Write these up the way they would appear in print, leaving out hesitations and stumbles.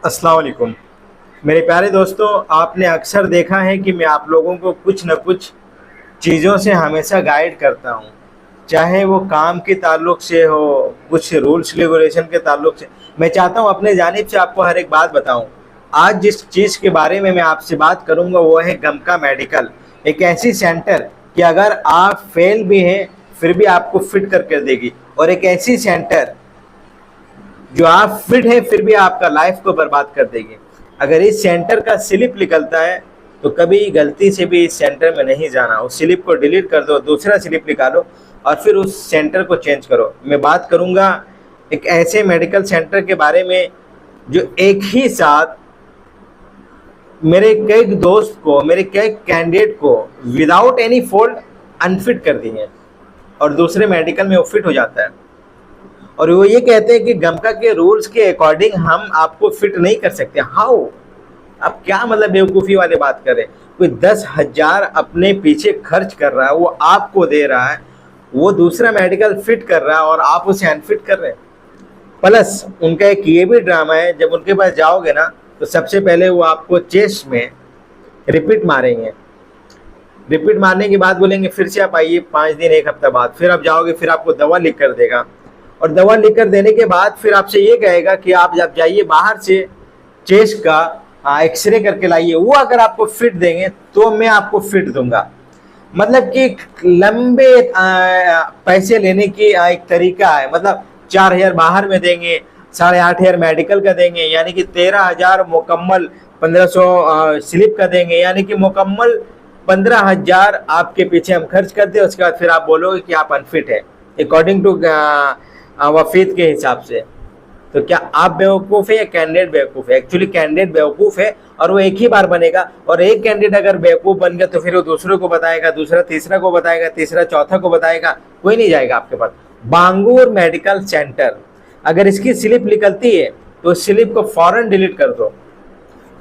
अस्सलाम वालेकुम। मेरे प्यारे दोस्तों, आपने अक्सर देखा है कि मैं आप लोगों को कुछ न कुछ चीज़ों से हमेशा गाइड करता हूँ, चाहे वो काम के ताल्लुक से हो, कुछ रूल्स रेगुलेशन के ताल्लुक से। मैं चाहता हूँ अपने जानिब से आपको हर एक बात बताऊँ। आज जिस चीज़ के बारे में मैं आपसे बात करूँगा वो है गमका मेडिकल, एक ऐसी सेंटर कि अगर आप फेल भी हैं फिर भी आपको फिट करके देगी, और एक ऐसी सेंटर जो आप फिट है फिर भी आपका लाइफ को बर्बाद कर देगी। अगर इस सेंटर का स्लिप निकलता है तो कभी गलती से भी इस सेंटर में नहीं जाना, उस स्लिप को डिलीट कर दो, दूसरा स्लिप निकालो और फिर उस सेंटर को चेंज करो। मैं बात करूंगा एक ऐसे मेडिकल सेंटर के बारे में जो एक ही साथ मेरे कई दोस्त को, मेरे कई कैंडिडेट को विदाउट एनी फॉल्ट अनफिट कर दिए और दूसरे मेडिकल में वो फिट हो जाता है। और वो ये कहते हैं कि गमका के रूल्स के अकॉर्डिंग हम आपको फिट नहीं कर सकते। हाउ? आप क्या मतलब बेवकूफ़ी वाली बात कर रहे हैं? कोई 10,000 अपने पीछे खर्च कर रहा है, वो आपको दे रहा है, वो दूसरा मेडिकल फिट कर रहा है और आप उसे अनफिट कर रहे हैं। प्लस उनका एक ये भी ड्रामा है, जब उनके पास जाओगे ना तो सबसे पहले वो आपको चेस्ट में रिपीट मारेंगे। रिपीट मारने के बाद बोलेंगे फिर से आप आइए 5 दिन 1 हफ्ता बाद, फिर आप जाओगे, फिर आपको दवा लिख कर देगा और दवा लिख कर देने के बाद फिर आपसे ये कहेगा कि आप जब जाइए बाहर से चेस्ट का एक्सरे करके लाइए। वो अगर आपको फिट देंगे तो मैं आपको फिट दूंगा। मतलब कि लंबे पैसे लेने की एक तरीका है। मतलब 4,000 बाहर में देंगे, 8,500 मेडिकल का देंगे, यानी कि 13,000 मुकम्मल, 1,500 स्लिप का देंगे, यानी कि मुकम्मल 15,000 आपके पीछे हम खर्च करते हैं। उसके बाद फिर आप बोलोगे कि आप अनफिट है अकॉर्डिंग टू वफीद के हिसाब से। तो क्या आप बेवकूफ़ है या कैंडिडेट बेवकूफ़ है? एक्चुअली कैंडिडेट बेवकूफ़ है और वो एक ही बार बनेगा, और एक कैंडिडेट अगर बेवकूफ़ बन गया तो फिर वो दूसरों को बताएगा, दूसरा तीसरा को बताएगा, तीसरा चौथा को बताएगा, कोई नहीं जाएगा आपके पास। बांगूर मेडिकल सेंटर, अगर इसकी स्लिप निकलती है तो स्लिप को फौरन डिलीट कर दो,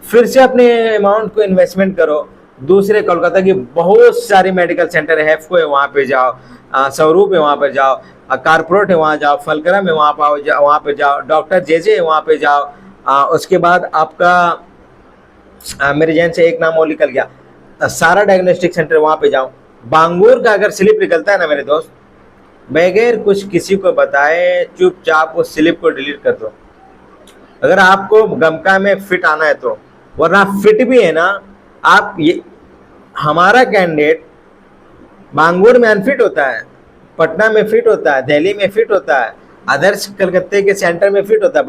फिर से अपने अमाउंट को इन्वेस्टमेंट करो। दूसरे कोलकाता की बहुत सारी मेडिकल सेंटर है, हेफको है वहाँ पे जाओ, स्वरूप है वहाँ पे जाओ, कारपोरेट है वहाँ जाओ, फलकरम है वहाँ पाओ वहाँ पे जाओ, डॉक्टर जे है वहाँ पे जाओ। उसके बाद आपका मेरे जहन से एक नाम और निकल गया, सारा डायग्नोस्टिक सेंटर वहाँ पे जाओ। बांगूर का अगर स्लिप निकलता है ना मेरे दोस्त, बगैर कुछ किसी को बताए चुपचाप उस स्लिप को डिलीट कर दो, अगर आपको गमका में फिट आना है तो। वरना फिट भी है ना, आप ये हमारा कैंडिडेट बांगूर में अनफिट होता है, पटना में फिट होता है, दिल्ली में फिट होता है, अदर्स कलकत्ते के सेंटर में फिट होता है,